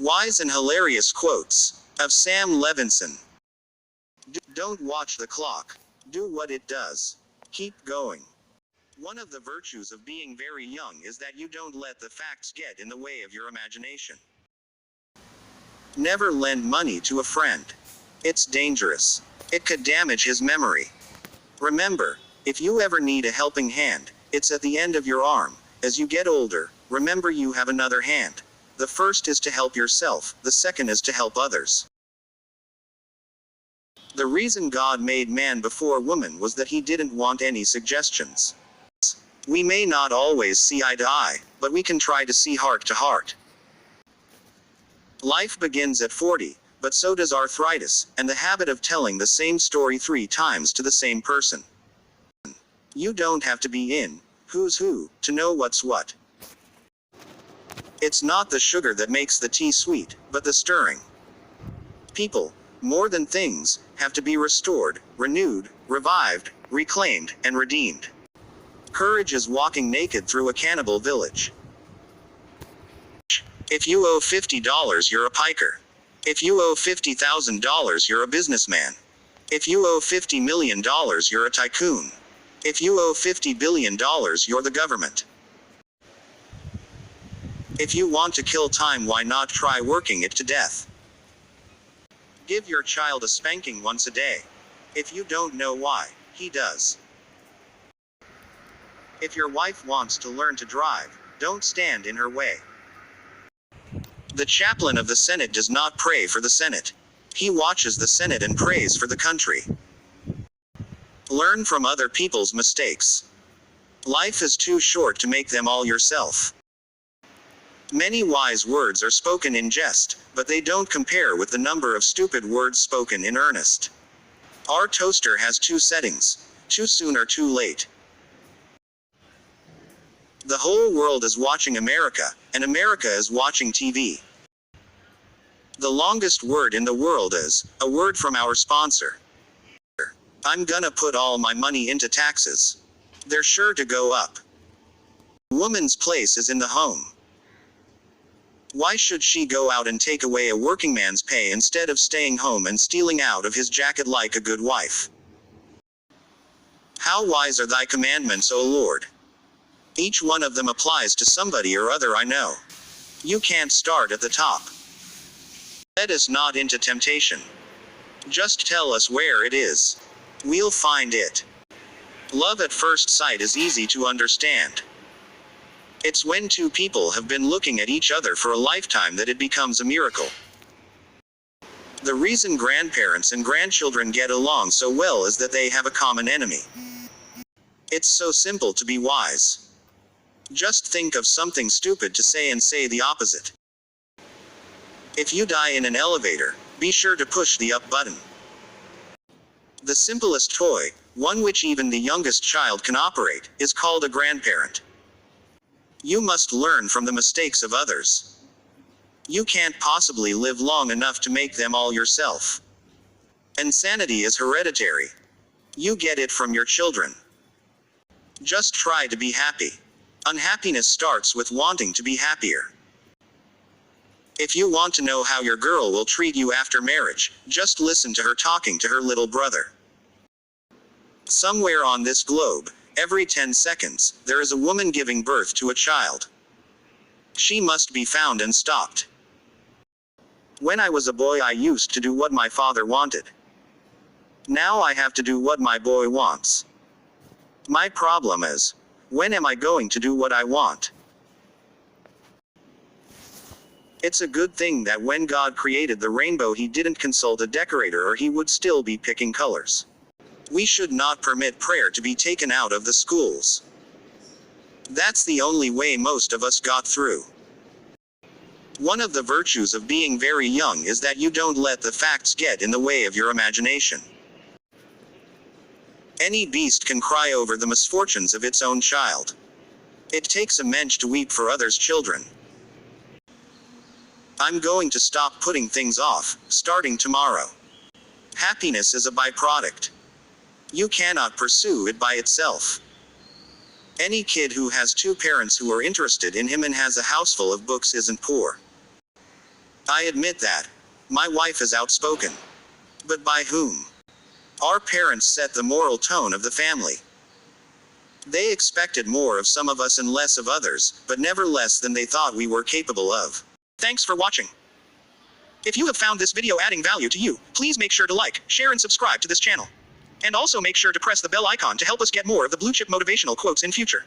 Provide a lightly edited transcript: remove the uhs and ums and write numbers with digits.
Wise and hilarious quotes of Sam Levenson. Don't watch the clock. Do what it does. Keep going. One of the virtues of being very young is that you don't let the facts get in the way of your imagination. Never lend money to a friend. It's dangerous. It could damage his memory. Remember, if you ever need a helping hand, it's at the end of your arm. As you get older, remember you have another hand. The first is to help yourself, the second is to help others. The reason God made man before woman was that he didn't want any suggestions. We may not always see eye to eye, but we can try to see heart to heart. Life begins at 40, but so does arthritis, and the habit of telling the same story 3 times to the same person. You don't have to be in Who's Who to know what's what. It's not the sugar that makes the tea sweet, but the stirring. People, more than things, have to be restored, renewed, revived, reclaimed, and redeemed. Courage is walking naked through a cannibal village. If you owe $50, you're a piker. If you owe $50,000, you're a businessman. If you owe $50 million, you're a tycoon. If you owe $50 billion, you're the government. If you want to kill time, why not try working it to death? Give your child a spanking once a day. If you don't know why, he does. If your wife wants to learn to drive, don't stand in her way. The chaplain of the Senate does not pray for the Senate. He watches the Senate and prays for the country. Learn from other people's mistakes. Life is too short to make them all yourself. Many wise words are spoken in jest, but they don't compare with the number of stupid words spoken in earnest. Our toaster has 2 settings: too soon or too late. The whole world is watching America, and America is watching TV. The longest word in the world is a word from our sponsor. I'm gonna put all my money into taxes. They're sure to go up. Woman's place is in the home. Why should she go out and take away a working man's pay instead of staying home and stealing out of his jacket like a good wife? How wise are thy commandments, O Lord! Each one of them applies to somebody or other I know. You can't start at the top. Let us not into temptation. Just tell us where it is. We'll find it. Love at first sight is easy to understand. It's when 2 people have been looking at each other for a lifetime that it becomes a miracle. The reason grandparents and grandchildren get along so well is that they have a common enemy. It's so simple to be wise. Just think of something stupid to say and say the opposite. If you die in an elevator, be sure to push the up button. The simplest toy, one which even the youngest child can operate, is called a grandparent. You must learn from the mistakes of others. You can't possibly live long enough to make them all yourself. Insanity is hereditary. You get it from your children. Just try to be happy. Unhappiness starts with wanting to be happier. If you want to know how your girl will treat you after marriage, just listen to her talking to her little brother. Somewhere on this globe, every 10 seconds, there is a woman giving birth to a child. She must be found and stopped. When I was a boy, I used to do what my father wanted. Now I have to do what my boy wants. My problem is, when am I going to do what I want? It's a good thing that when God created the rainbow, he didn't consult a decorator, or he would still be picking colors. We should not permit prayer to be taken out of the schools. That's the only way most of us got through. One of the virtues of being very young is that you don't let the facts get in the way of your imagination. Any beast can cry over the misfortunes of its own child. It takes a mensch to weep for others' children. I'm going to stop putting things off, starting tomorrow. Happiness is a byproduct. You cannot pursue it by itself. Any kid who has 2 parents who are interested in him and has a house full of books isn't poor. I admit that. My wife is outspoken. But by whom? Our parents set the moral tone of the family. They expected more of some of us and less of others, but never less than they thought we were capable of. Thanks for watching. If you have found this video adding value to you, please make sure to like, share and subscribe to this channel. And also make sure to press the bell icon to help us get more of the blue chip motivational quotes in future.